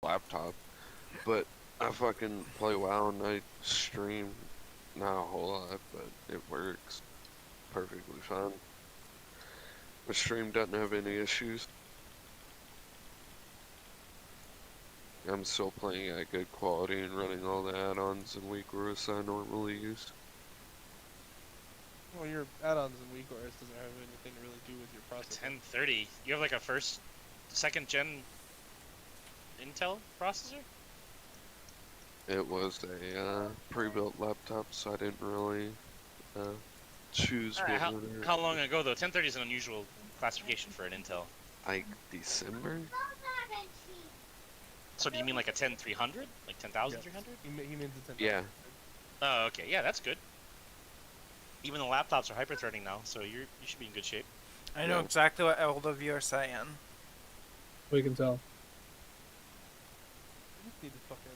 laptop. But I fucking play WoW and I stream. Not a whole lot, but it works perfectly fine. My stream doesn't have any issues. I'm still playing at good quality and running all the add-ons and weak I normally use. Well, your add-ons in WeakOS doesn't have anything to really do with your processor. 1030. You have like a second gen Intel processor? It was a pre-built laptop, so I didn't really choose what order. How long ago though? 1030 is an unusual classification for an Intel. Like December? So do you mean like a 10300? Like 10300? He means the 10. Yeah. Oh, okay. Yeah, that's good. Even the laptops are hyper-threading now, so you should be in good shape. I know exactly what all of you are saying. We can tell. I just need to fucking...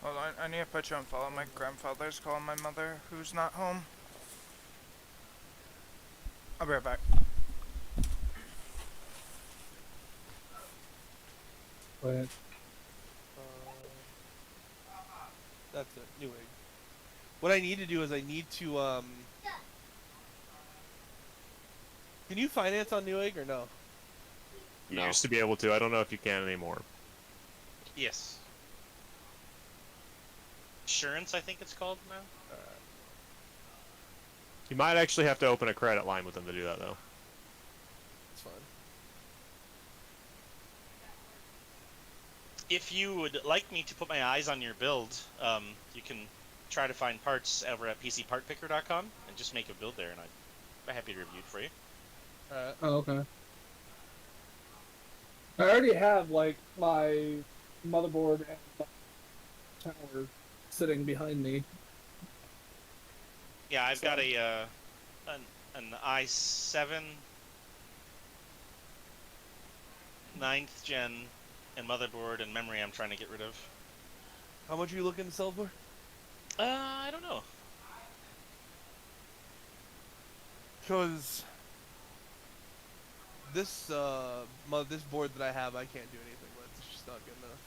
Hold on, I need to put you on follow. My grandfather's calling my mother, who's not home. I'll be right back. Go ahead. That's it. Newegg. What I need to do is I need to, Can you finance on Newegg or no? You No. used to be able to. I don't know if you can anymore. Yes. Assurance, I think it's called now. You might actually have to open a credit line with them to do that, though. It's fine. If you would like me to put my eyes on your build, you can try to find parts over at PCPartPicker.com and just make a build there, and I'd be happy to review it for you. Alright. Oh, okay. I already have like my motherboard and my tower sitting behind me. Yeah, I've got an i7 9th gen and motherboard and memory I'm trying to get rid of. How much are you looking to sell for? I don't know. Because this this board that I have, I can't do anything with. It's just not good enough.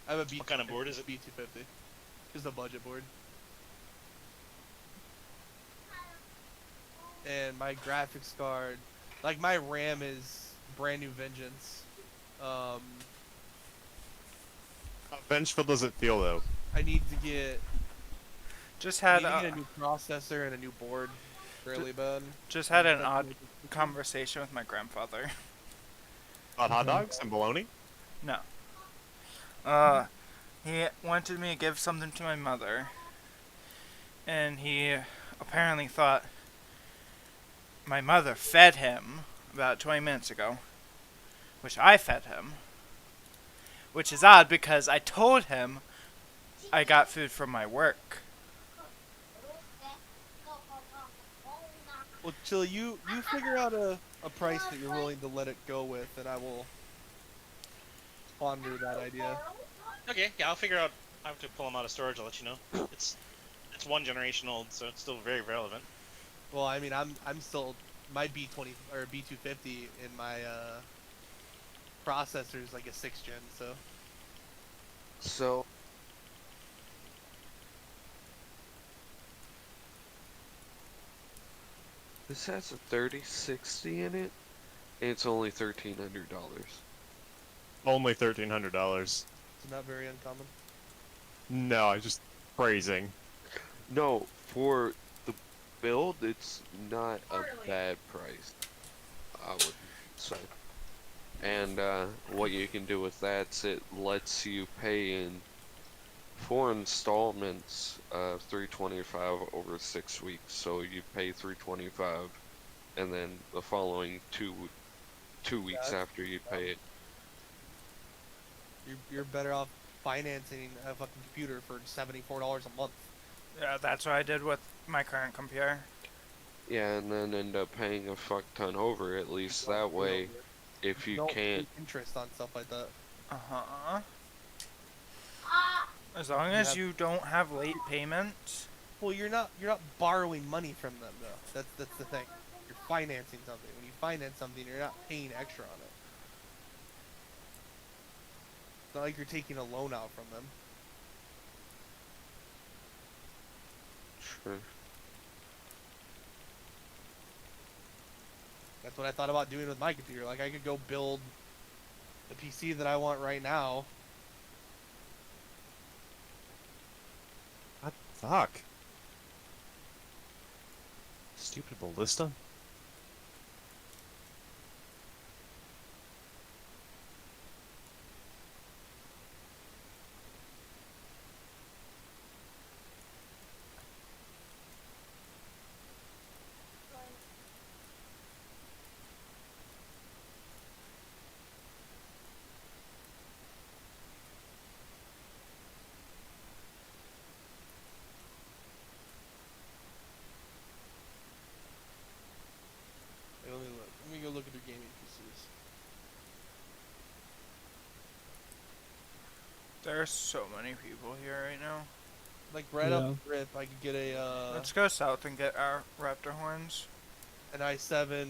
I have a B250. What kind of board is it? B250. Just a budget board. And my graphics card, like my RAM is brand new Vengeance. Vengeful doesn't feel, though. I need to get Just I had need to get a new processor and a new board. Really bad. just had an odd conversation with my grandfather. About hot dogs and bologna? No. He wanted me to give something to my mother, and he apparently thought my mother fed him about 20 minutes ago, which I fed him, which is odd because I told him I got food from my work. Well, Chili, you figure out a price that you're willing to let it go with, and I will ponder that idea. Okay, yeah, I'll figure out. I have to pull them out of storage. I'll let you know. It's one generation old, so it's still very relevant. Well, I mean, I'm still my B20 or B250 in my processor is like a 6th gen, so So this has a 3060 in it, and it's only $1,300. Only $1,300. it's not very uncommon. No, I just praising. No, for the build, it's not a bad price, I would say. And what you can do with that, it lets you pay in 4 installments of $325 over 6 weeks. So you pay $325, and then the following two weeks after you pay it. You're better off financing a fucking computer for $74 a month. Yeah, that's what I did with my current computer. Yeah, and then end up paying a fuck ton over. At least that way, if you Don't can't. pay interest on stuff like that. Uh-huh. As long as you don't have late payments. Well, you're not borrowing money from them though. That's the thing. You're financing something. When you finance something, you're not paying extra on it. It's not like you're taking a loan out from them. Sure. That's what I thought about doing with my computer. Like, I could go build the PC that I want right now. What the fuck? Stupid ballista. Wait, let me look. Let me go look at their gaming PCs. There are so many people here right now. Like, right up rip, I could get a, Let's go south and get our raptor horns. an i7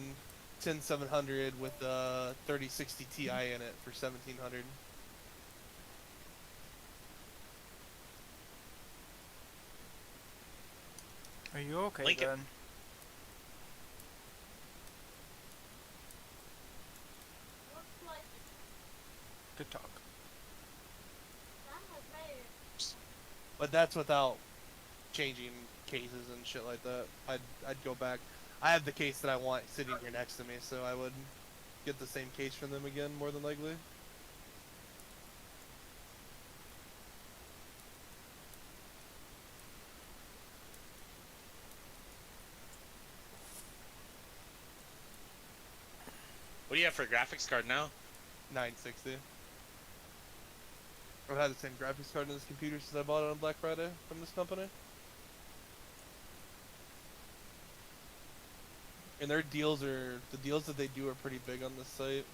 10700 with a 3060 Ti in it for 1700. Are you okay Link it. then? Good talk. But that's without changing cases and shit like that. I'd go back. I have the case that I want sitting here next to me, so I would get the same case from them again, more than likely. What do you have for a graphics card now? 960. I've had the same graphics card in this computer since I bought it on Black Friday from this company. And their deals are, the deals that they do are pretty big on this site.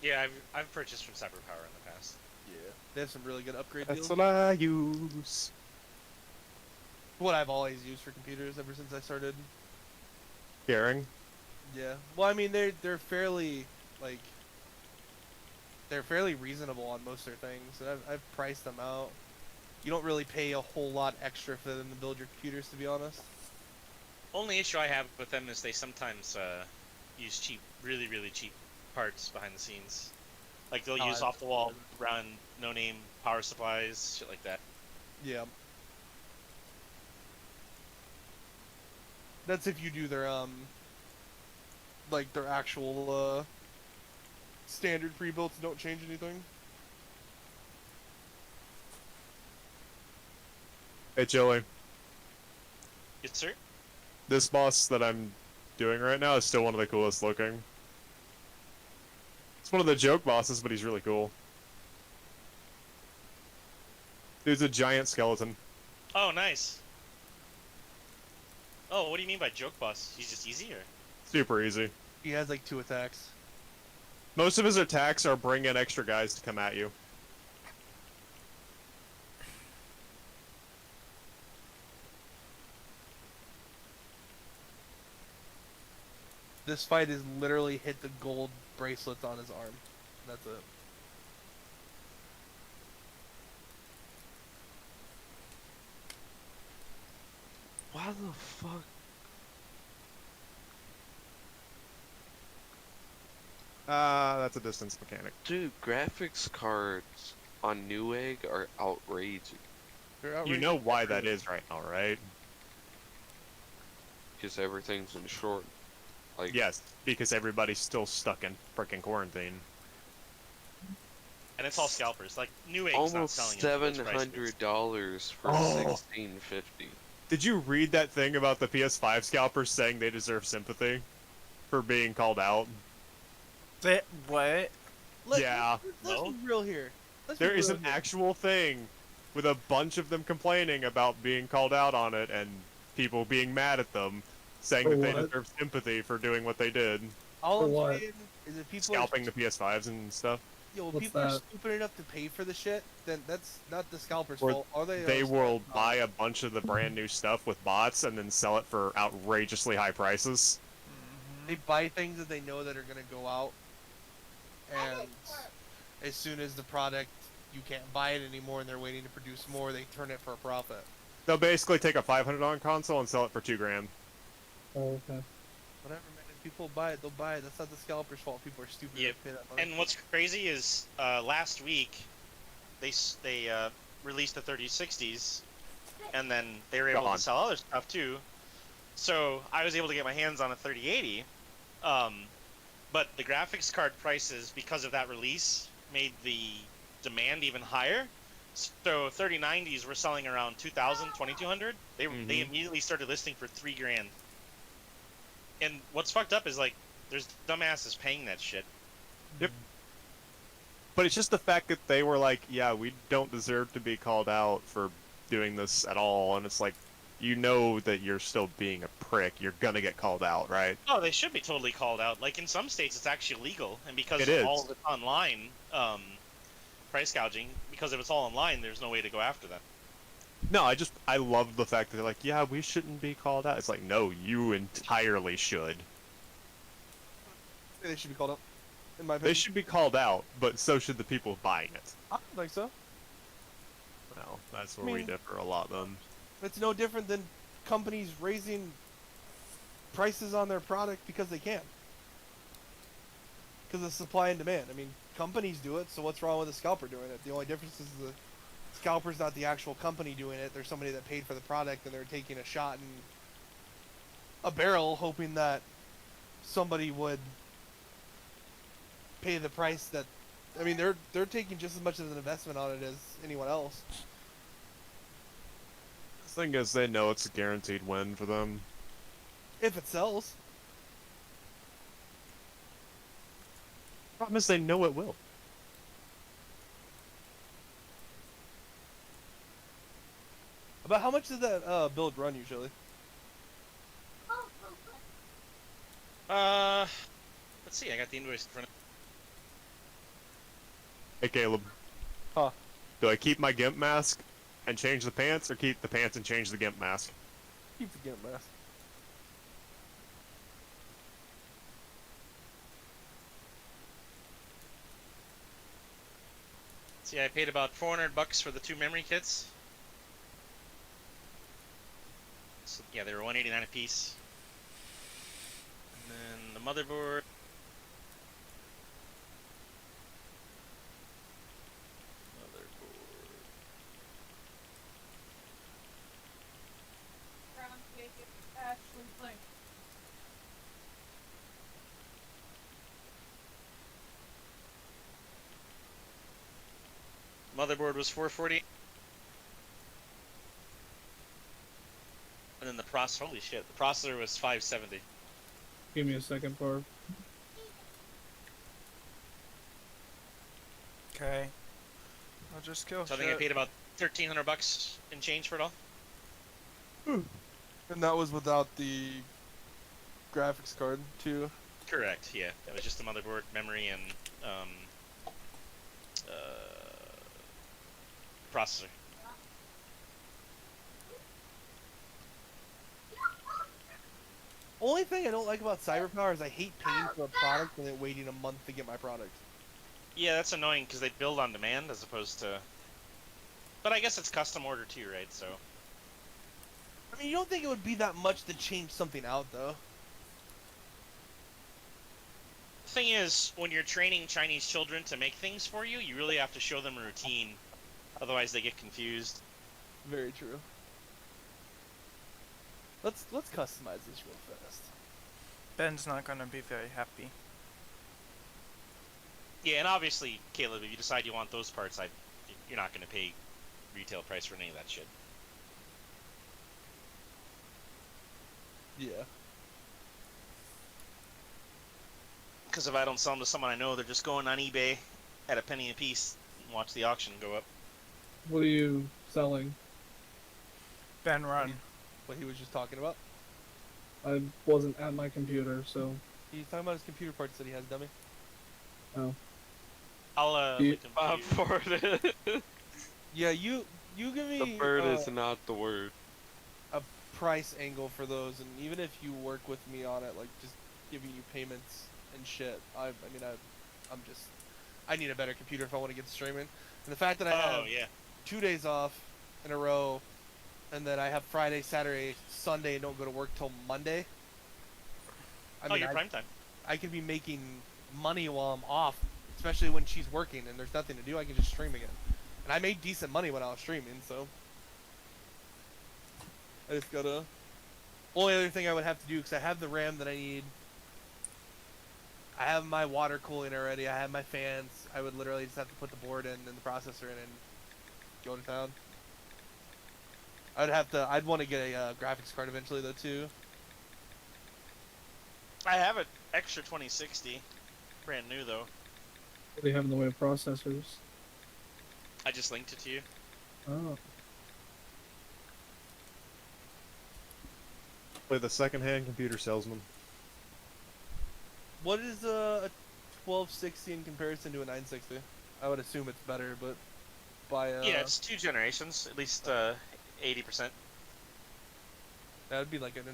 Yeah, I've purchased from CyberPower in the past. Yeah. They have some really good upgrade That's deals. what I use. What I've always used for computers ever since I started. Caring. Yeah. Well, I mean, they're fairly, like, they're fairly reasonable on most of their things. And I've priced them out. You don't really pay a whole lot extra for them to build your computers, to be honest. Only issue I have with them is they sometimes use cheap, really, really cheap parts behind the scenes. Like they'll use off-the-wall, run, no-name power supplies, shit like that. Yeah. That's if you do their like their actual standard pre-builts don't change anything. Hey, Joey. Yes, sir. This boss that I'm doing right now is still one of the coolest looking. It's one of the joke bosses, but he's really cool. Dude's a giant skeleton. Oh, nice. Oh, what do you mean by joke boss? He's just easy, or? Super easy. He has like 2 attacks. Most of his attacks are bring in extra guys to come at you. This fight is literally hit the gold bracelets on his arm. That's it. Why the fuck? That's a distance mechanic. Dude, graphics cards on Newegg are outrageous. They're You outrageous. know why that is right now, right? Because everything's in short. Like, Yes, because everybody's still stuck in frickin' quarantine. And it's all scalpers. Like, Newegg's not almost selling it for those prices. $700 for Oh. 1650. Did you read that thing about the PS5 scalpers saying they deserve sympathy for being called out? What? Yeah. Let's No? be real here. Let's be There is real an here. actual thing with a bunch of them complaining about being called out on it and people being mad at them, saying For that they what? deserve sympathy for doing what they did, All For I'm what? saying is if people scalping the PS5s and stuff. Yo, if What's people are that? stupid enough to pay for the shit, then that's not the scalper's Or fault. Are they? They Or- will buy a bunch of the brand new stuff with bots and then sell it for outrageously high prices. They buy things that they know that are gonna go out, and as soon as the product you can't buy it anymore and they're waiting to produce more, they turn it for a profit. They'll basically take a $500 console and sell it for $2,000. Oh, okay. Whatever, man. If people buy it, they'll buy it. That's not the scalper's fault. People are stupid Yep. to pay that money. And what's crazy is last week they released the 3060s, and then they were able Gone. to sell other stuff too. So I was able to get my hands on a 3080, but the graphics card prices because of that release made the demand even higher. So 3090s were selling around 2,000, 2,200. They immediately started listing for $3,000. And what's fucked up is like there's dumbasses paying that shit. Yep. But it's just the fact that they were like, yeah, we don't deserve to be called out for doing this at all. And it's like, you know that you're still being a prick. You're gonna get called out, right? Oh, they should be totally called out. Like in some states, it's actually illegal, and because It is. all of it's online, price gouging. Because if it's all online, there's no way to go after them. No, I love the fact that they're like, yeah, we shouldn't be called out. It's like, no, you entirely should. They should be called up. In my opinion. They should be called out, but so should the people buying it. I don't think so. Well, that's where I we mean- differ a lot then. It's no different than companies raising prices on their product because they can. Because of supply and demand. I mean, companies do it, so what's wrong with the scalper doing it? The only difference is the scalper's not the actual company doing it. There's somebody that paid for the product and they're taking a shot in a barrel hoping that somebody would pay the price that I mean they're taking just as much of an investment on it as anyone else. The thing is, they know it's a guaranteed win for them. If it sells. Problem is, they know it will. About how much does that build run usually? Let's see. I got the invoice in front of Hey, Caleb. Huh. Do I keep my GIMP mask and change the pants, or keep the pants and change the GIMP mask? Keep the GIMP mask. See, I paid about $400 for the 2 memory kits. So, yeah, they were $189 a piece. And then the motherboard. Motherboard was $440. And then the processor, holy shit, the processor was $570. Give me a second, Barb. Okay. I'll just go. So I think I paid about $1,300 in change for it all. And that was without the graphics card too. Correct, yeah. That was just the motherboard, memory, and processor. Only thing I don't like about CyberPower is I hate paying for a product and then waiting a month to get my product. Yeah, that's annoying because they build on demand as opposed to. But I guess it's custom order too, right? So. I mean, you don't think it would be that much to change something out, though? The thing is, when you're training Chinese children to make things for you, you really have to show them a routine. Otherwise, they get confused. Very true. Let's customize this real fast. Ben's not gonna be very happy. Yeah, and obviously, Caleb, if you decide you want those parts, you're not going to pay retail price for any of that shit. Yeah. Because if I don't sell them to someone I know, they're just going on eBay at a penny a piece and watch the auction go up. What are you selling? Ben, run. What he was just talking about. I wasn't at my computer, so. He's talking about his computer parts that he has, dummy. Oh. I'll You- link them to you. For it. Yeah, you give me The bird is not the word. a price angle for those, and even if you work with me on it, like just giving you payments and shit, I'm I need a better computer if I want to get streaming. And the fact that I have Oh yeah. 2 days off in a row, and then I have Friday, Saturday, Sunday, and don't go to work till Monday. You're prime time. I could be making money while I'm off, especially when she's working and there's nothing to do. I can just stream again, and I made decent money when I was streaming. So I just gotta. Only other thing I would have to do, because I have the RAM that I need. I have my water cooling already. I have my fans. I would literally just have to put the board in and the processor in and go to town. I'd want to get a graphics card eventually though too. I have an extra 2060, brand new though. What do you have in the way of processors? I just linked it to you. Oh. Play the second-hand computer salesman. What is a 1260 in comparison to a 960? I would assume it's better, but by Yeah, it's 2 generations, at least 80%. that would be like an